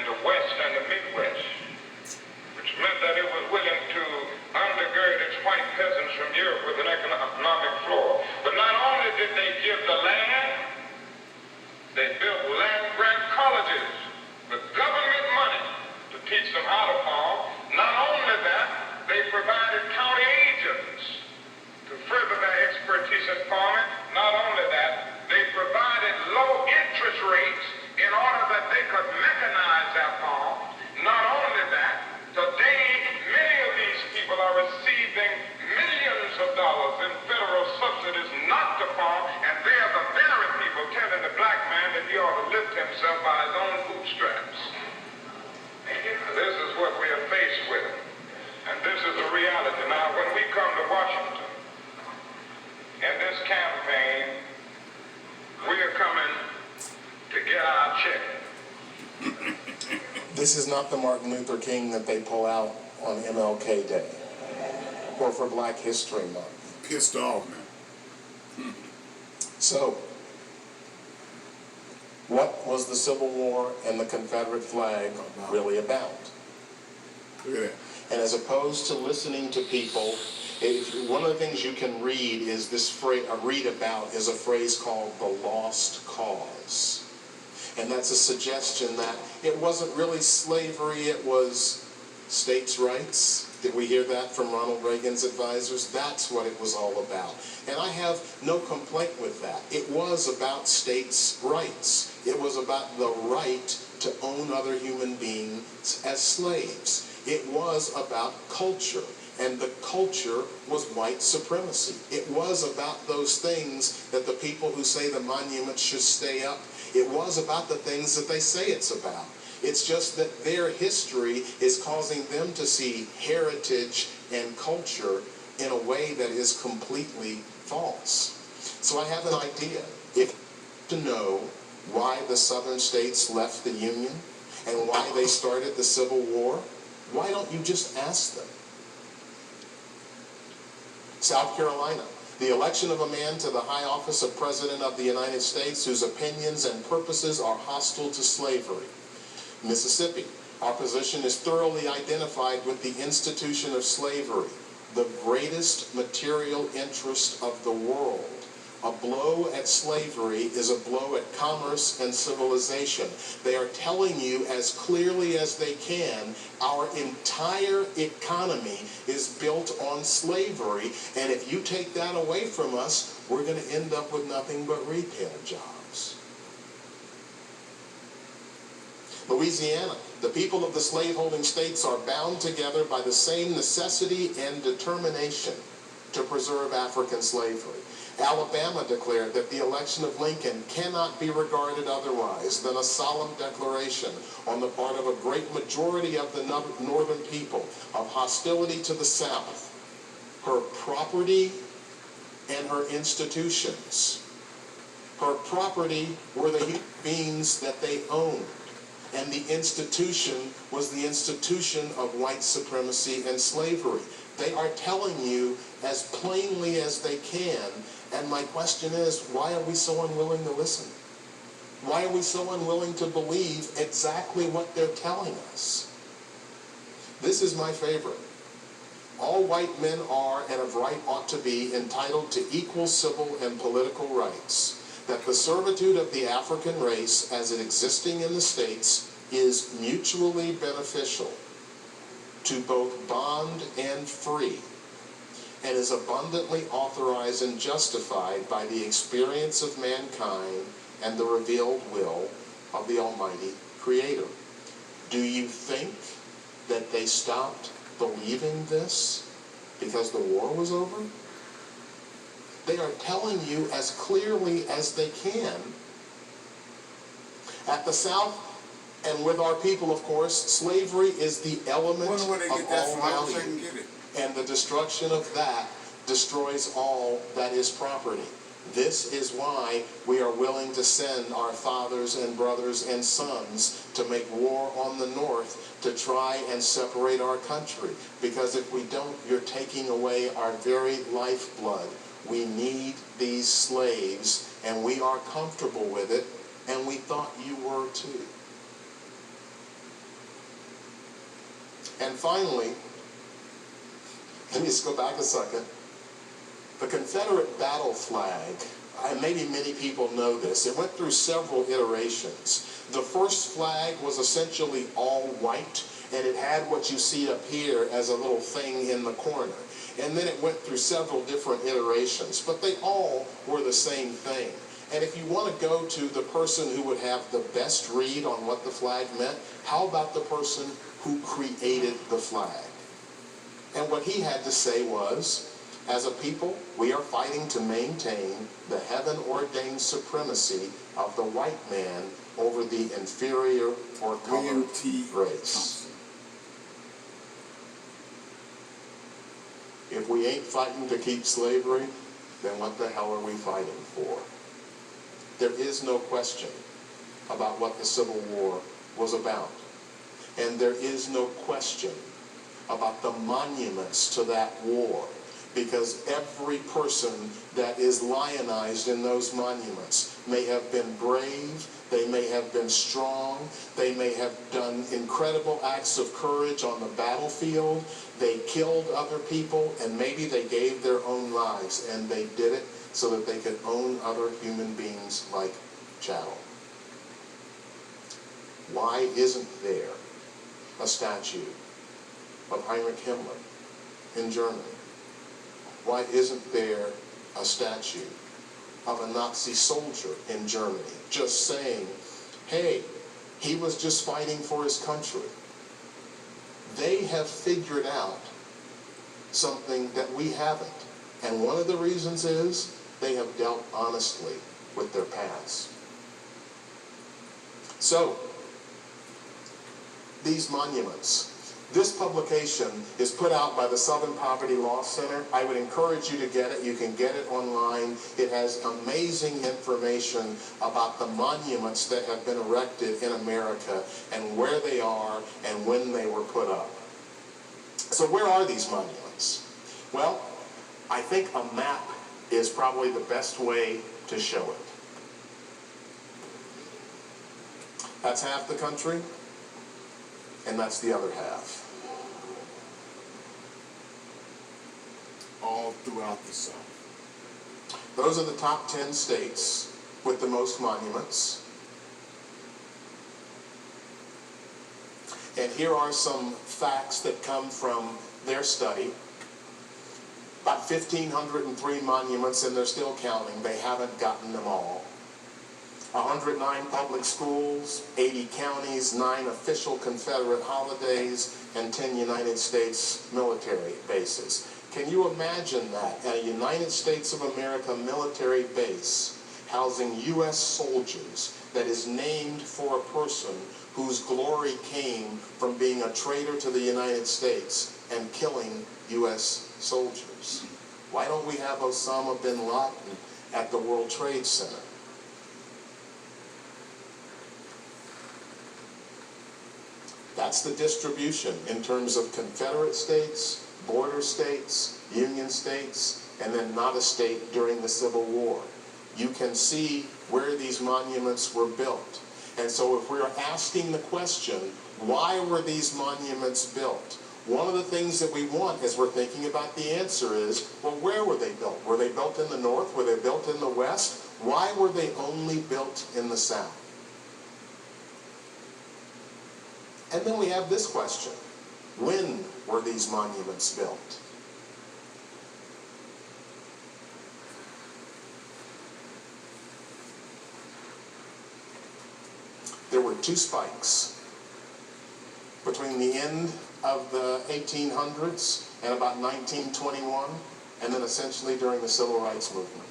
the West and the Midwest, which meant that it was willing to undergird its white peasants from Europe with an economic floor. But not only did they give the land, they built land-grant colleges with government money to teach them how to farm. Not only that, they provided county agents to further their expertise in farming. Not only that, they provided low interest rates in order that they could mechanize their farm. Not only that, today many of these people are receiving millions of dollars in federal subsidies not to farm, and they are the very people telling the black man that he ought to lift himself by his own bootstraps. This is what we are faced with, and this is the reality. Now, when we come to Washington, in this campaign, we are coming to get our check. This is not the Martin Luther King that they pull out on MLK Day or for Black History Month. Pissed off, man. So, what was the Civil War and the Confederate flag really about? Look at that. And as opposed to listening to people, one of the things you can read is this phrase, read about is a phrase called the lost cause. And that's a suggestion that it wasn't really slavery, it was states' rights. Did we hear that from Ronald Reagan's advisors? That's what it was all about. And I have no complaint with that. It was about states' rights. It was about the right to own other human beings as slaves. It was about culture. And the culture was white supremacy. It was about those things that the people who say the monuments should stay up, it was about the things that they say it's about. It's just that their history is causing them to see heritage and culture in a way that is completely false. So I have an idea. If to know why the southern states left the Union and why they started the Civil War, why don't you just ask them? South Carolina, the election of a man to the high office of President of the United States whose opinions and purposes are hostile to slavery. Mississippi, our position is thoroughly identified with the institution of slavery, the greatest material interest of the world. A blow at slavery is a blow at commerce and civilization. They are telling you as clearly as they can, our entire economy is built on slavery, and if you take that away from us, we're going to end up with nothing but retail jobs. Louisiana, the people of the slaveholding states are bound together by the same necessity and determination to preserve African slavery. Alabama declared that the election of Lincoln cannot be regarded otherwise than a solemn declaration on the part of a great majority of the northern people of hostility to the South, her property, and her institutions. Her property were the human beings that they owned, and the institution was the institution of white supremacy and slavery. They are telling you as plainly as they can, and my question is, why are we so unwilling to listen? Why are we so unwilling to believe exactly what they're telling us? This is my favorite. All white men are, and of right ought to be, entitled to equal civil and political rights. That the servitude of the African race, as it existing in the states, is mutually beneficial to both bond and free, and is abundantly authorized and justified by the experience of mankind and the revealed will of the Almighty Creator. Do you think that they stopped believing this because the war was over? They are telling you as clearly as they can. At the South, and with our people, of course, slavery is the element of all value. And the destruction of that destroys all that is property. This is why we are willing to send our fathers and brothers and sons to make war on the North to try and separate our country. Because if we don't, you're taking away our very lifeblood. We need these slaves, and we are comfortable with it, and we thought you were too. And finally, let me just go back a second. The Confederate battle flag, maybe many people know this, it went through several iterations. The first flag was essentially all white, and it had what you see up here as a little thing in the corner. And then it went through several different iterations, but they all were the same thing. And if you want to go to the person who would have the best read on what the flag meant, how about the person who created the flag? And what he had to say was, as a people, we are fighting to maintain the heaven-ordained supremacy of the white man over the inferior or colored race. If we ain't fighting to keep slavery, then what the hell are we fighting for? There is no question about what the Civil War was about. And there is no question about the monuments to that war, because every person that is lionized in those monuments may have been brave, they may have been strong, they may have done incredible acts of courage on the battlefield, they killed other people, and maybe they gave their own lives, and they did it so that they could own other human beings like chattel. Why isn't there a statue of Heinrich Himmler in Germany? Why isn't there a statue of a Nazi soldier in Germany just saying, hey, he was just fighting for his country? They have figured out something that we haven't. And one of the reasons is they have dealt honestly with their past. So, these monuments. This publication is put out by the Southern Poverty Law Center. I would encourage you to get it. You can get it online. It has amazing information about the monuments that have been erected in America and where they are and when they were put up. So where are these monuments? Well, I think a map is probably the best way to show it. That's half the country, and that's the other half. All throughout the South. Those are the top 10 states with the most monuments. And here are some facts that come from their study. About 1,503 monuments, and they're still counting. They haven't gotten them all. 109 public schools, 80 counties, 9 official Confederate holidays, and 10 United States military bases. Can you imagine that? A United States of America military base housing U.S. soldiers that is named for a person whose glory came from being a traitor to the United States and killing U.S. soldiers. Why don't we have Osama bin Laden at the World Trade Center? That's the distribution in terms of Confederate states, border states, Union states, and then not a state during the Civil War. You can see where these monuments were built. And so if we're asking the question, why were these monuments built? One of the things that we want as we're thinking about the answer is, well, where were they built? Were they built in the North? Were they built in the West? Why were they only built in the South? And then we have this question. When were these monuments built? There were 2 spikes between the end of the 1800s and about 1921, and then essentially during the Civil Rights Movement.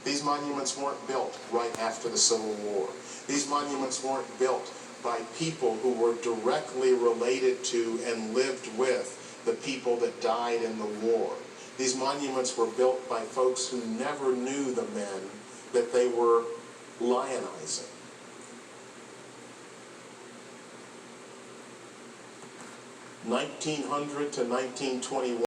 These monuments weren't built right after the Civil War. These monuments weren't built by people who were directly related to and lived with the people that died in the war. These monuments were built by folks who never knew the men that they were lionizing. 1900 to 1921.